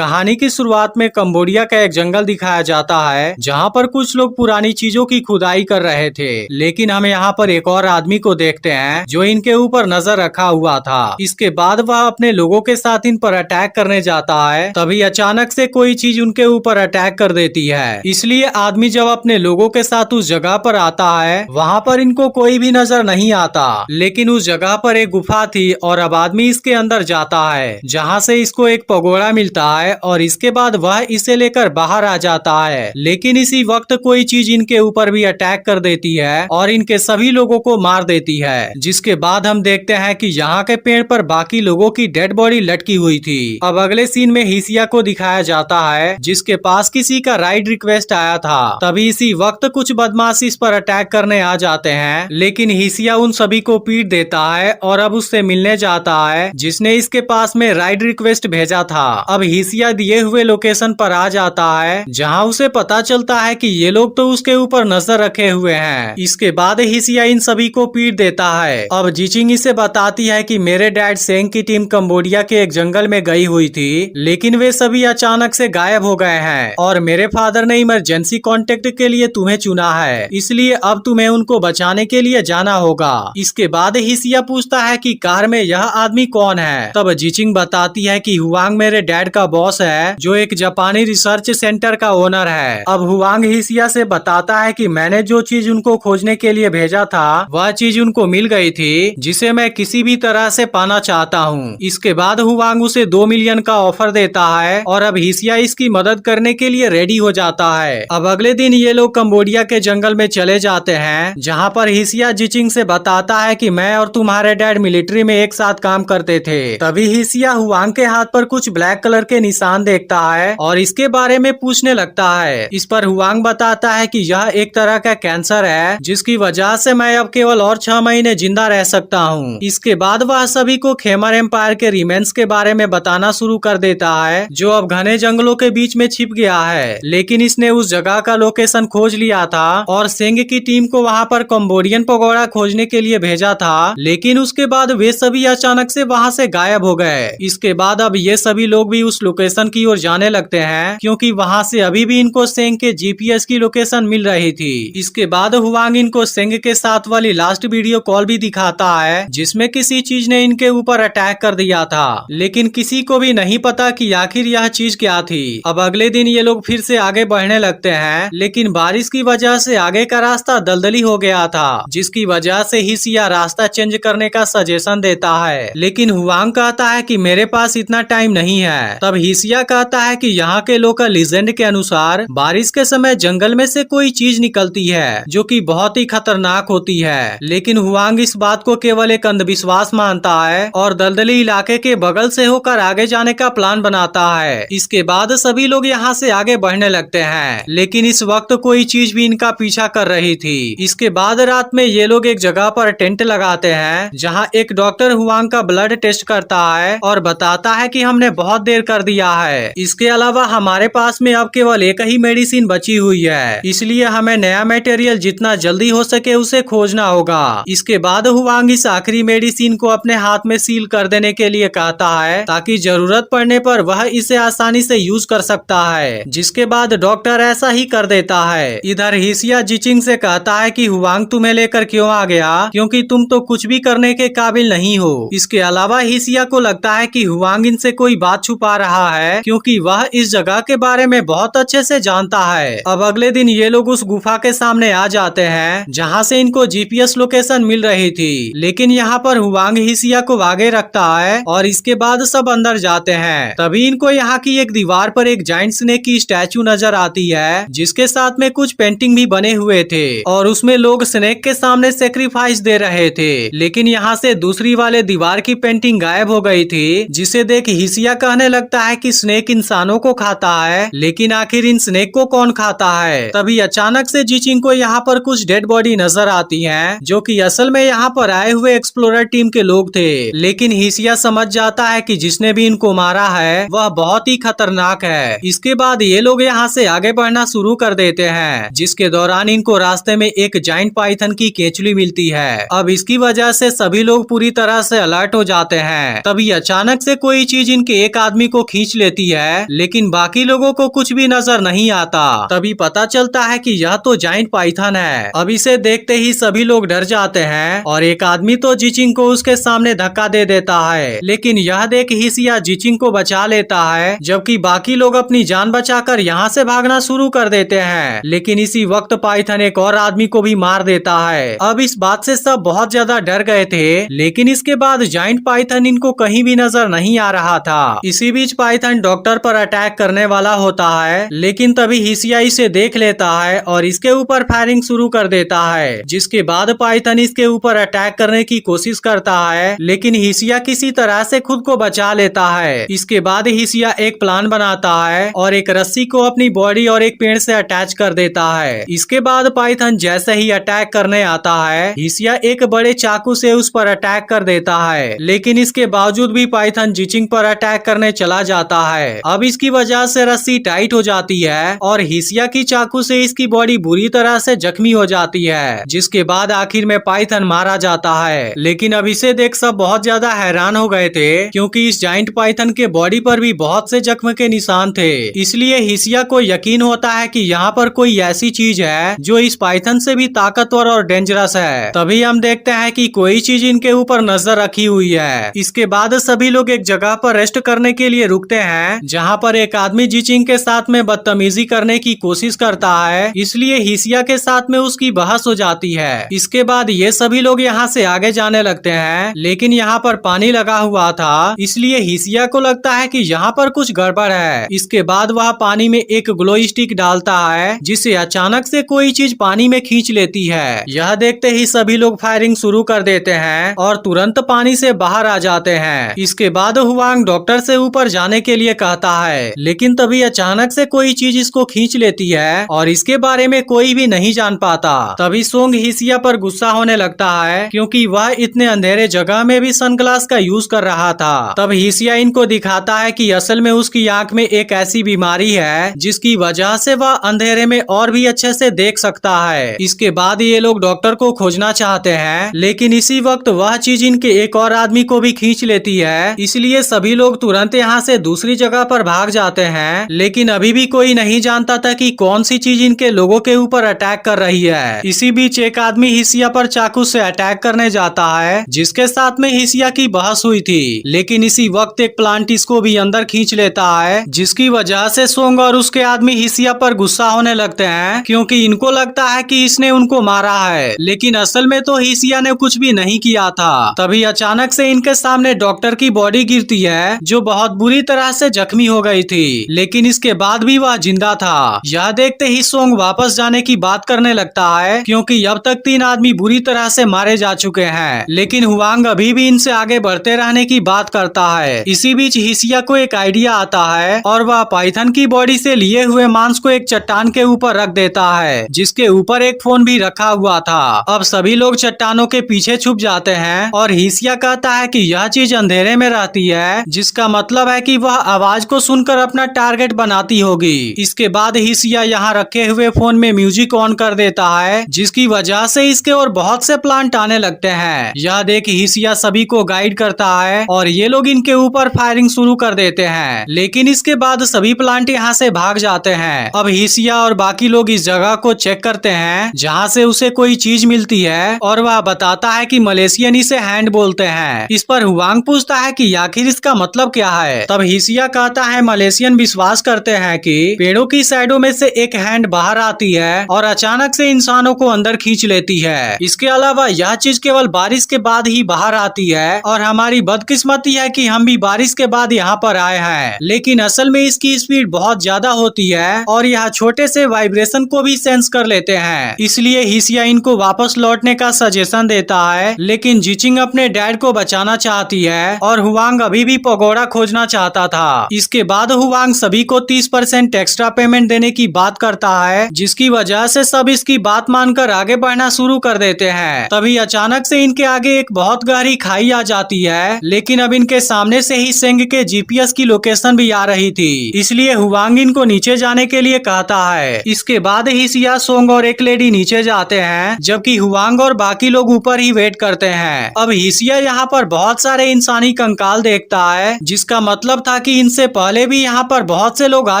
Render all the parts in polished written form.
कहानी की शुरुआत में कंबोडिया का एक जंगल दिखाया जाता है जहां पर कुछ लोग पुरानी चीजों की खुदाई कर रहे थे। लेकिन हम यहाँ पर एक और आदमी को देखते हैं जो इनके ऊपर नजर रखा हुआ था। इसके बाद वह अपने लोगों के साथ इन पर अटैक करने जाता है, तभी अचानक से कोई चीज उनके ऊपर अटैक कर देती है। इसलिए आदमी जब अपने लोगों के साथ उस जगह पर आता है वहाँ पर इनको कोई भी नजर नहीं आता, लेकिन उस जगह पर एक गुफा थी और अब आदमी इसके अंदर जाता है जहाँ से इसको एक पगोड़ा मिलता है और इसके बाद वह इसे लेकर बाहर आ जाता है। लेकिन इसी वक्त कोई चीज इनके ऊपर भी अटैक कर देती है और इनके सभी लोगों को मार देती है। जिसके बाद हम देखते हैं कि यहाँ के पेड़ पर बाकी लोगों की डेड बॉडी लटकी हुई थी। अब अगले सीन में हिसिया को दिखाया जाता है जिसके पास किसी का राइड रिक्वेस्ट आया था। तभी इसी वक्त कुछ बदमाश इस पर अटैक करने आ जाते हैं, लेकिन हिसिया उन सभी को पीट देता है और अब उससे मिलने जाता है जिसने इसके पास में राइड रिक्वेस्ट भेजा था। अब हिसिया दिए हुए लोकेशन पर आ जाता है जहां उसे पता चलता है कि ये लोग तो उसके ऊपर नजर रखे हुए हैं। इसके बाद हिसिया इन सभी को पीट देता है। अब जिचिंग इसे बताती है कि मेरे डैड सेंग की टीम कंबोडिया के एक जंगल में गई हुई थी, लेकिन वे सभी अचानक से गायब हो गए हैं और मेरे फादर ने इमरजेंसी कांटेक्ट के लिए तुम्हें चुना है, इसलिए अब तुम्हें उनको बचाने के लिए जाना होगा। इसके बाद हिसिया पूछता है कि कार में यह आदमी कौन है। तब जिचिंग बताती है कि हुआंग मेरे डैड का बॉस है जो एक जापानी रिसर्च सेंटर का ओनर है। अब हुआंग हिसिया से बताता है कि मैंने जो चीज उनको खोजने के लिए भेजा था वह चीज उनको मिल गई थी जिसे मैं किसी भी तरह से पाना चाहता हूँ। इसके बाद हुआंग उसे 2 मिलियन का ऑफर देता है और अब हिसिया इसकी मदद करने के लिए रेडी हो जाता है। अब अगले दिन ये लोग कंबोडिया के जंगल में चले जाते हैं जहाँ पर हिसिया जिचिंग से बताता है कि मैं और तुम्हारे डैड मिलिट्री में एक साथ काम करते थे। तभी हिसिया हुआंग के हाथ पर कुछ ब्लैक कलर के निशान देखता है और इसके बारे में पूछने लगता है। इस पर हुआंग बताता है कि यह एक तरह का कैंसर है जिसकी वजह से मैं अब केवल और 6 महीने जिंदा रह सकता हूँ। इसके बाद वह सभी को खेमर एम्पायर के रिमेन्स के बारे में बताना शुरू कर देता है जो अब घने जंगलों के बीच में छिप गया है, लेकिन इसने उस जगह का लोकेशन खोज लिया था और सेंग की टीम को वहाँ पर कंबोडियन पगोड़ा खोजने के लिए भेजा था, लेकिन उसके बाद वे सभी अचानक से वहाँ से गायब हो गए। इसके बाद अब ये सभी लोग भी उस लोकेशन की ओर जाने लगते हैं क्योंकि वहाँ से अभी भी इनको सेंग के जीपीएस की लोकेशन मिल रही थी। इसके बाद हुआंग इनको सेंग के साथ वाली लास्ट वीडियो कॉल भी दिखाता है जिसमें किसी चीज ने इनके ऊपर अटैक कर दिया था, लेकिन किसी को भी नहीं पता कि आखिर यह चीज क्या थी। अब अगले दिन ये लोग फिर से आगे बढ़ने लगते हैं, लेकिन बारिश की वजह से आगे का रास्ता दलदली हो गया था जिसकी वजह से हिसिया रास्ता चेंज करने का सजेशन देता है, लेकिन हुआंग कहता है कि मेरे पास इतना टाइम नहीं है। तब हिसिया कहता है कि यहाँ के लोकल लीजेंड के अनुसार बारिश के समय जंगल में से कोई चीज निकलती है जो कि बहुत ही खतरनाक होती है, लेकिन हुआंग इस बात को केवल एक अंधविश्वास मानता है और दलदली इलाके के बगल से होकर आगे जाने का प्लान बनाता है। इसके बाद सभी लोग यहाँ से आगे बढ़ने लगते हैं, लेकिन इस वक्त कोई चीज भी इनका पीछा कर रही थी। इसके बाद रात में ये लोग एक जगह पर टेंट लगाते हैं जहाँ एक डॉक्टर हुआंग का ब्लड टेस्ट करता है और बताता है कि हमने बहुत देर कर दिया है। इसके अलावा हमारे पास में अब केवल एक ही मेडिसिन बची हुई है, इसलिए हमें नया मटेरियल जितना जल्दी हो सके उसे खोजना होगा। इसके बाद हुआंग इस आखिरी मेडिसिन को अपने हाथ में सील कर देने के लिए कहता है ताकि जरूरत पड़ने पर वह इसे आसानी से यूज कर सकता है, जिसके बाद डॉक्टर ऐसा ही कर देता है। इधर हिसिया जिचिंग से कहता है कि हुआंग तुम्हें लेकर क्यों आ गया, क्योंकि तुम तो कुछ भी करने के काबिल नहीं हो। इसके अलावा हिसिया को लगता है कि हुआंग इनसे कोई बात छुपा रहा है क्योंकि वह इस जगह के बारे में बहुत अच्छे से जानता है। अब अगले दिन ये लोग उस गुफा के सामने आ जाते हैं जहाँ से इनको जीपीएस लोकेशन मिल रही थी, लेकिन यहाँ पर हुआंग हिसिया को आगे रखता है और इसके बाद सब अंदर जाते हैं। तभी इनको यहाँ की एक दीवार पर एक जाइंट स्नेक की स्टैचू नजर आती है जिसके साथ में कुछ पेंटिंग भी बने हुए थे और उसमें लोग स्नेक के सामने सेक्रीफाइस दे रहे थे, लेकिन यहाँ से दूसरी वाले दीवार की पेंटिंग गायब हो गई थी, जिसे देख हिसिया कहने लगता है कि स्नेक इंसानों को खाता है, लेकिन आखिर इन स्नेक को कौन खाता है। तभी अचानक से जिचिंग को यहाँ पर कुछ डेड बॉडी नजर आती हैं जो कि असल में यहाँ पर आए हुए एक्सप्लोरर टीम के लोग थे, लेकिन हिसिया समझ जाता है कि जिसने भी इनको मारा है वह बहुत ही खतरनाक है। इसके बाद ये लोग यहाँ से आगे बढ़ना शुरू कर देते हैं, जिसके दौरान इनको रास्ते में एक जाइंट पाइथन की केचुली मिलती है। अब इसकी वजह से सभी लोग पूरी तरह से अलर्ट हो जाते हैं। तभी अचानक से कोई चीज इनके एक आदमी को खींच खींच लेती है, लेकिन बाकी लोगों को कुछ भी नजर नहीं आता। तभी पता चलता है कि यह तो जाइंट पाइथन है। अब इसे देखते ही सभी लोग डर जाते हैं और एक आदमी तो जिचिंग को उसके सामने धक्का दे देता है, लेकिन यह देख हिसिया जिचिंग को बचा लेता है, जबकि बाकी लोग अपनी जान बचाकर यहाँ से भागना शुरू कर देते हैं। लेकिन इसी वक्त पाइथन एक और आदमी को भी मार देता है। अब इस बात से सब बहुत ज्यादा डर गए थे, लेकिन इसके बाद जाइंट पाइथन इनको कहीं भी नजर नहीं आ रहा था। इसी बीच पाइथन डॉक्टर पर अटैक करने वाला होता है, लेकिन तभी हिसिया इसे देख लेता है और इसके ऊपर फायरिंग शुरू कर देता है, जिसके बाद पाइथन इसके ऊपर अटैक करने की कोशिश करता है, लेकिन हिसिया किसी तरह से खुद को बचा लेता है। इसके बाद हिसिया एक प्लान बनाता है और एक रस्सी को अपनी बॉडी और एक पेड़ से अटैच कर देता है। इसके बाद पाइथन जैसे ही अटैक करने आता है, हिसिया एक बड़े चाकू से उस पर अटैक कर देता है, लेकिन इसके बावजूद भी पाइथन जिचिंग पर अटैक करने चला जाता है। अब इसकी वजह से रस्सी टाइट हो जाती है और हिसिया की चाकू से इसकी बॉडी बुरी तरह से जख्मी हो जाती है, जिसके बाद आखिर में पाइथन मारा जाता है। लेकिन अब इसे देख सब बहुत ज्यादा हैरान हो गए थे, क्योंकि इस जाइंट पाइथन के बॉडी पर भी बहुत से जख्म के निशान थे। इसलिए हिसिया को यकीन होता है कि यहाँ पर कोई ऐसी चीज है जो इस पाइथन से भी ताकतवर और डेंजरस है। तभी हम देखते हैं कि कोई चीज इनके ऊपर नजर रखी हुई है। इसके बाद सभी लोग एक जगह पर रेस्ट करने के लिए रुकते हैं, जहाँ पर एक आदमी जिचिंग के साथ में बदतमीजी करने की कोशिश करता है, इसलिए हिसिया के साथ में उसकी बहस हो जाती है। इसके बाद ये सभी लोग यहाँ से आगे जाने लगते हैं, लेकिन यहाँ पर पानी लगा हुआ था, इसलिए हिसिया को लगता है कि यहाँ पर कुछ गड़बड़ है। इसके बाद वह पानी में एक ग्लो स्टिक डालता है, जिसे अचानक से कोई चीज पानी में खींच लेती है। यह देखते ही सभी लोग फायरिंग शुरू कर देते हैं और तुरंत पानी से बाहर आ जाते हैं। इसके बाद हुआंग डॉक्टर से ऊपर जाने के लिए कहता है, लेकिन तभी अचानक से कोई चीज इसको खींच लेती है और इसके बारे में कोई भी नहीं जान पाता। तभी सोंग हिसिया पर गुस्सा होने लगता है, क्योंकि वह इतने अंधेरे जगह में भी सनग्लास का यूज कर रहा था। तब हिसिया इनको दिखाता है कि असल में उसकी आंख में एक ऐसी बीमारी है जिसकी वजह से वह अंधेरे में और भी अच्छे से देख सकता है। इसके बाद ये लोग डॉक्टर को खोजना चाहते हैं, लेकिन इसी वक्त वह चीज इनके एक और आदमी को भी खींच लेती है, इसलिए सभी लोग तुरंत यहाँ से दूसरी जगह पर भाग जाते हैं। लेकिन अभी भी कोई नहीं जानता था कि कौन सी चीज इनके लोगों के ऊपर अटैक कर रही है। इसी बीच एक आदमी हिसिया पर चाकू से अटैक करने जाता है, जिसके साथ में हिसिया की बहस हुई थी, लेकिन इसी वक्त एक प्लांट इसको भी अंदर खींच लेता है, जिसकी वजह से सोंग और उसके आदमी हिसिया पर गुस्सा होने लगते हैं, क्योंकि इनको लगता है कि इसने उनको मारा है, लेकिन असल में तो हिसिया ने कुछ भी नहीं किया था। तभी अचानक से इनके सामने डॉक्टर की बॉडी गिरती है, जो बहुत बुरी तरह से जख्मी हो गई थी, लेकिन इसके बाद भी वह जिंदा था। यह देखते ही सोंग वापस जाने की बात करने लगता है, क्योंकि अब तक 3 आदमी बुरी तरह से मारे जा चुके हैं, लेकिन हुआंग अभी भी इनसे आगे बढ़ते रहने की बात करता है। इसी बीच हिसिया को एक आइडिया आता है और वह पाइथन की बॉडी से लिए हुए मांस को एक चट्टान के ऊपर रख देता है, जिसके ऊपर एक फोन भी रखा हुआ था। अब सभी लोग चट्टानों के पीछे छुप जाते हैं और हिसिया कहता है कि यह चीज अंधेरे में रहती है, जिसका मतलब है कि वह आवाज को सुनकर अपना टारगेट बनाती होगी। इसके बाद हिसिया यहाँ रखे हुए फोन में म्यूजिक ऑन कर देता है, जिसकी वजह से इसके और बहुत से प्लांट आने लगते हैं। यह देख हिसिया सभी को गाइड करता है और ये लोग इनके ऊपर फायरिंग शुरू कर देते हैं, लेकिन इसके बाद सभी प्लांट यहाँ से भाग जाते हैं। अब हिसिया और बाकी लोग इस जगह को चेक करते हैं, जहाँ से उसे कोई चीज मिलती है और वह बताता है कि मलेशियन इसे हैंड बोलते हैं। इस पर हुआंग पूछता है कि आखिर इसका मतलब क्या है। तब हिसिया कहता है मलेशियन विश्वास करते हैं कि पेड़ों की साइडों में से एक हैंड बाहर आती है और अचानक से इंसानों को अंदर खींच लेती है। इसके अलावा यह चीज केवल बारिश के बाद ही बाहर आती है और हमारी बदकिस्मती है कि हम भी बारिश के बाद यहाँ पर आए हैं, लेकिन असल में इसकी स्पीड बहुत ज्यादा होती है और यह छोटे से वाइब्रेशन को भी सेंस कर लेते हैं। इसलिए हिसिया इनको वापस लौटने का सजेशन देता है, लेकिन जिचिंग अपने डैड को बचाना चाहती है और हुआंग अभी भी पगोड़ा खोजना चाहता था। इसके बाद हुआंग सभी को 30% एक्स्ट्रा पेमेंट देने की बात करता है, जिसकी वजह से सब इसकी बात मानकर आगे बढ़ना शुरू कर देते हैं। तभी अचानक से इनके आगे एक बहुत गहरी खाई आ जाती है, लेकिन अब इनके सामने से ही सेंग के जीपीएस की लोकेशन भी आ रही थी, इसलिए हुआंग इनको नीचे जाने के लिए कहता है। इसके बाद हिसिया, सोंग और एक लेडी नीचे जाते हैं, जबकि हुआंग और बाकी लोग ऊपर ही वेट करते हैं। अब हिसिया यहाँ पर बहुत सारे इंसानी कंकाल देखता है, जिसका मतलब था कि इनसे पहले भी यहाँ पर बहुत से लोग आ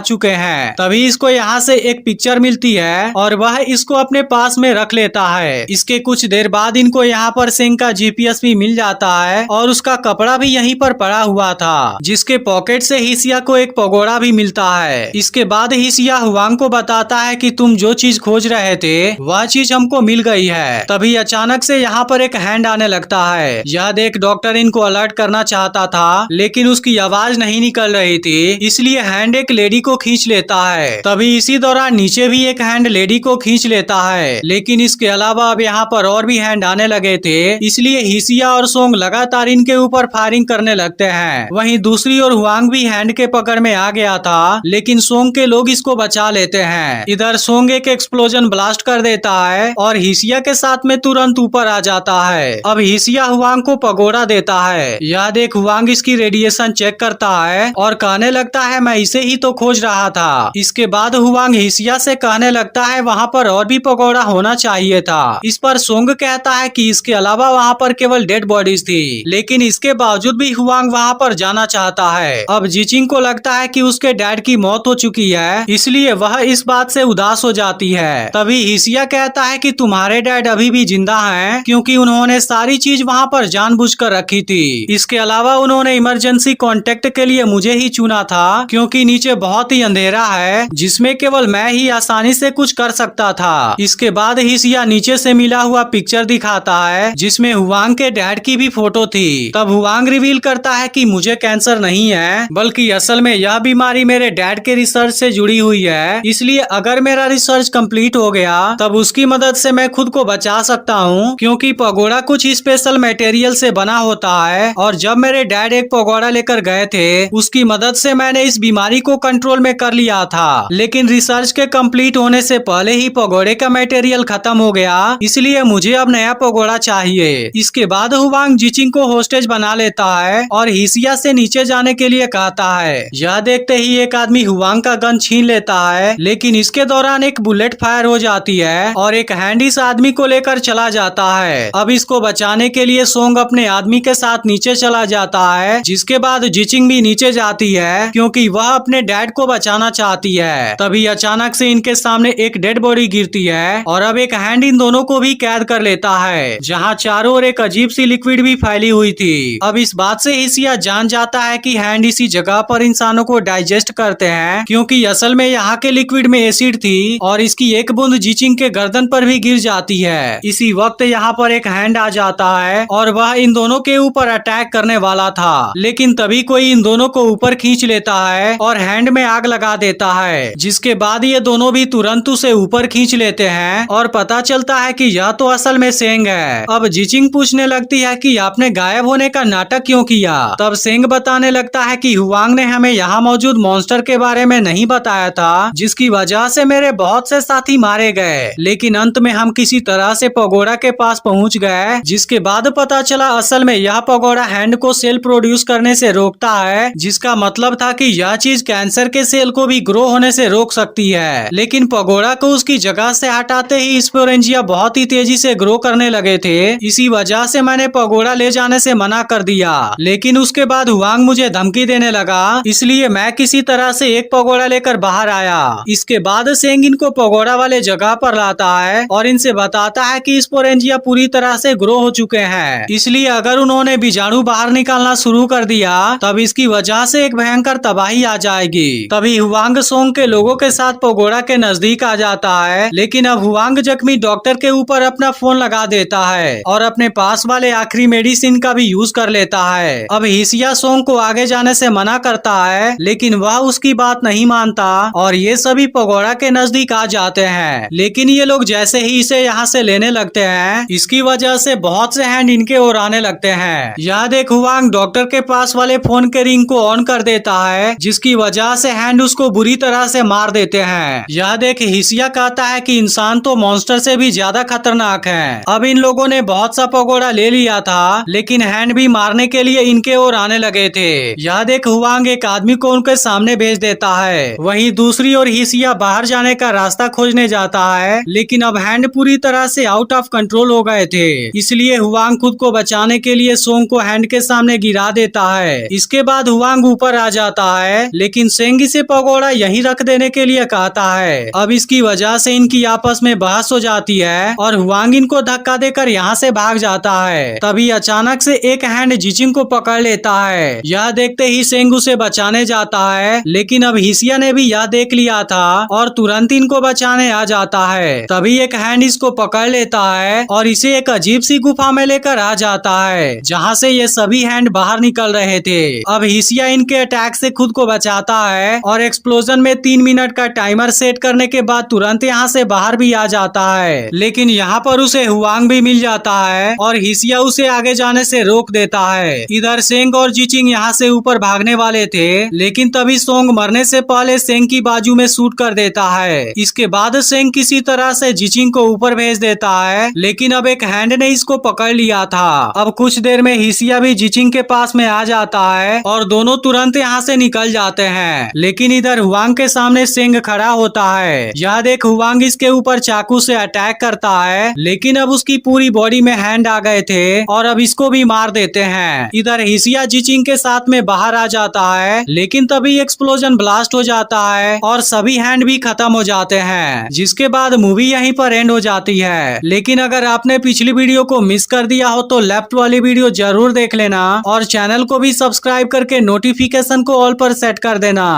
चुके हैं। तभी इसको यहाँ से एक पिक्चर मिलती है और वह इसको अपने पास में रख लेता है। इसके कुछ देर बाद इनको यहाँ पर सेंग का जीपीएस भी मिल जाता है और उसका कपड़ा भी यहीं पर पड़ा हुआ था, जिसके पॉकेट से हिसिया को एक पगोड़ा भी मिलता है। इसके बाद हिसिया हुआंग को बताता है कि तुम जो चीज खोज रहे थे वह चीज हमको मिल गई है। तभी अचानक से यहाँ पर एक हैंड आने लगता है। यह देख डॉक्टर इनको अलर्ट करना चाहता था, लेकिन उसकी आवाज नहीं निकल रही थी, इसलिए हैंड एक लेडी को खींच लेता है। तभी इसी दौरान नीचे भी एक हैंड लेडी को खींच लेता है, लेकिन इसके अलावा अब यहाँ पर और भी हैंड आने लगे थे, इसलिए हिसिया और सोंग लगातार इनके ऊपर फायरिंग करने लगते हैं। वहीं दूसरी ओर हुआंग भी हैंड के पकड़ में आ गया था, लेकिन सोंग के लोग इसको बचा लेते हैं। इधर सोंग एक एक्सप्लोजन ब्लास्ट कर देता है और हिसिया के साथ में तुरंत ऊपर आ जाता है। अब हिसिया हुआंग को पगोड़ा देता है। यह देख हुआंग इसकी रेडिएशन चेक करता है और कहने लगता है मैं इसे ही तो खोज रहा था। इसके बाद हुआंग हिसिया से कहने लगता है वहाँ पर और भी पगोड़ा होना चाहिए था। इस पर सोंग कहता है कि इसके अलावा वहाँ पर केवल डेड बॉडीज थी, लेकिन इसके बावजूद भी हुआंग वहाँ पर जाना चाहता है। अब जिचिंग को लगता है कि उसके डैड की मौत हो चुकी है, इसलिए वह इस बात से उदास हो जाती है। तभी हिसिया कहता है कि तुम्हारे डैड अभी भी जिंदा हैं, क्योंकि उन्होंने सारी चीज वहाँ पर जानबूझकर रखी थी। इसके अलावा उन्होंने इमरजेंसी कांटेक्ट के लिए मुझे ही चुना था, क्योंकि नीचे बहुत ही अंधेरा है जिसमें केवल मैं ही आसानी से कुछ कर सकता था। इसके बाद हिसिया नीचे से मिला हुआ पिक्चर दिखाता है, जिसमें हुआंग के डैड की भी फोटो थी। तब हुआंग रिवील करता है कि मुझे कैंसर नहीं है, बल्कि असल में यह बीमारी मेरे डैड के रिसर्च से जुड़ी हुई है, इसलिए अगर मेरा रिसर्च कंप्लीट हो गया तब उसकी मदद से मैं खुद को बचा सकता हूँ, क्योंकि पगोड़ा कुछ स्पेशल मटेरियल से बना होता है और जब मेरे डैड एक पगोड़ा लेकर गए थे उसकी मदद से मैंने इस बीमारी को कंट्रोल में कर लिया था, लेकिन रिसर्च के कंप्लीट होने से पहले ही पगोड़े का मटेरियल खत्म हो गया, इसलिए मुझे अब नया पगोड़ा चाहिए। इसके बाद हुआंग जिचिंग को होस्टेज बना लेता है और हिसिया से नीचे जाने के लिए कहता है। यह देखते ही एक आदमी हुआंग का गन छीन लेता है, लेकिन इसके दौरान एक बुलेट फायर हो जाती है और एक हैंड इस आदमी को लेकर चला जाता है। अब इसको बचाने के लिए सोंग अपने आदमी के साथ नीचे चला जाता है, जिसके बाद जिचिंग भी नीचे जाती है, क्योंकि वह अपने डैड को बचाना चाहती है। तभी अचानक से इनके सामने एक डेड बॉडी गिरती है और अब एक हैंड इन दोनों को भी कैद कर लेता है, जहाँ चारों ओर एक अजीब सी लिक्विड भी फैली हुई थी। अब इस बात से हिसिया जान जाता है कि हैंड इसी जगह पर इंसानों को डाइजेस्ट करते हैं, क्योंकि असल में यहाँ के लिक्विड में एसिड थी और इसकी एक बूंद जिचिंग के गर्दन पर भी गिर जाती है। इसी वक्त यहाँ पर एक हैंड आ जाता है और वह इन दोनों के ऊपर अटैक करने वाला था, लेकिन तभी कोई इन दोनों को ऊपर खींच लेता है और हैंड में आग लगा देता है, जिसके बाद ये दोनों भी तुरंत उसे ऊपर खींच लेते हैं और पता चलता है कि यह तो असल में सेंग है। अब जिचिंग पूछने लगती है कि आपने गायब होने का नाटक क्यों किया। तब सेंग बताने लगता है कि हुआंग ने हमें यहाँ मौजूद मॉन्स्टर के बारे में नहीं बताया था, जिसकी वजह से मेरे बहुत से साथी मारे गए, लेकिन अंत में हम किसी तरह से पगोड़ा के पास पहुँच गए, जिसके बाद पता चला असल में यह पगोड़ा हैंड को सेल प्रोड्यूस करने से रोकता है, जिसका मतलब था कि यह चीज कैंसर के सेल को भी ग्रो होने से रोक सकती है। लेकिन पगोड़ा को उसकी जगह से हटाते ही स्पोरेंजिया बहुत ही तेजी से ग्रो करने लगे थे, इसी वजह से मैंने पगोड़ा ले जाने से मना कर दिया। लेकिन उसके बाद हुआंग मुझे धमकी देने लगा, इसलिए मैं किसी तरह से एक पगोड़ा लेकर बाहर आया। इसके बाद सेंग इनको पगोड़ा वाले जगह पर लाता है और इनसे बताता है कि स्पोरेंजिया पूरी तरह से ग्रो हो चुके हैं, इसलिए अगर उन्होंने बीजाणु बाहर निकालना शुरू कर दिया तब इसकी वजह से एक भयंकर तबाही आ जाएगी। तभी हुआंग सोंग के लोगों के साथ पगोड़ा के नजदीक आ जाता है, लेकिन अब हुआंग जख्मी डॉक्टर के ऊपर अपना फोन लगा देता है और अपने पास वाले आखिरी मेडिसिन का भी यूज कर लेता है। अब हिसिया सोंग को आगे जाने से मना करता है, लेकिन वह उसकी बात नहीं मानता और ये सभी पगोड़ा के नजदीक आ जाते हैं। लेकिन ये लोग जैसे ही इसे यहाँ से लेने लगते हैं, इसकी वजह से बहुत से हैंड इनके ओर आने लगते हैं। यह देख हुआंग डॉक्टर के पास वाले फोन के रिंग को ऑन कर देता है, जिसकी वजह से हैंड उसको बुरी तरह से मार देते हैं। यह देख हिसिया कहता है कि इंसान तो मॉन्स्टर से भी ज्यादा खतरनाक है। अब इन लोगों ने बहुत सा पगोड़ा ले लिया था, लेकिन हैंड भी मारने के लिए इनके ओर आने लगे थे। यह देख हुआंग एक आदमी को उनके सामने भेज देता है। वहीं दूसरी ओर हिसिया बाहर जाने का रास्ता खोजने जाता है, लेकिन अब हैंड पूरी तरह से आउट ऑफ कंट्रोल हो गए थे, इसलिए हुआंग खुद को बचाने के लिए सोंग को हैंड के सामने गिरा देता है। इसके बाद हुआंग ऊपर आ जाता है, लेकिन सेंग इसे पकौड़ा यहीं रख देने के लिए कहता है। अब इसकी वजह से इनकी आपस में बहस हो जाती है और हुआंग इनको धक्का देकर यहाँ से भाग जाता है। तभी अचानक से एक हैंड जिचिंग को पकड़ लेता है। यह देखते ही सेंग उसे बचाने जाता है, लेकिन अब हिसिया ने भी यह देख लिया था और तुरंत इनको बचाने आ जाता है। तभी एक हैंड इसको पकड़ लेता है और इसे एक अजीब सी गुफा में लेकर आ जाता है, जहाँ से ये सभी हैंड बाहर निकल रहे थे। अब हिसिया इनके अटैक से खुद को बचाता है और एक्सप्लोजन में 3 मिनट का टाइमर सेट करने के बाद तुरंत यहाँ से बाहर भी आ जाता है। लेकिन यहाँ पर उसे हुआंग भी मिल जाता है और हिसिया उसे आगे जाने से रोक देता है। इधर सेंग और जिचिंग यहाँ से ऊपर भागने वाले थे, लेकिन तभी सोंग मरने से पहले सेंग की बाजू में शूट कर देता है। इसके बाद सेंग किसी तरह से जिचिंग को ऊपर भेज देता है, लेकिन अब एक हैंड ने इसको पकड़ लिया था। अब कुछ देर में हिसिया भी जिचिंग के पास में आ जाता है और दोनों तुरंत यहाँ से निकल जाते हैं। लेकिन इधर हुआंग के सामने सेंग खड़ा होता है। यह देख हुआंग इसके ऊपर चाकू से अटैक करता है, लेकिन अब उसकी पूरी बॉडी में हैंड आ गए थे और अब इसको भी मार देते हैं। इधर हिसिया जिचिंग के साथ में बाहर आ जाता है, लेकिन तभी एक्सप्लोजन ब्लास्ट हो जाता है और सभी हैंड भी खत्म हो जाते हैं, जिसके बाद मूवी यहीं पर एंड हो जाती है। लेकिन अगर आपने पिछली वीडियो को मिस कर दिया हो तो लेफ्ट वाली वीडियो जरूर देख लेना और चैनल को भी सब्सक्राइब करके नोटिफिकेशन को ऑल पर सेट कर देना।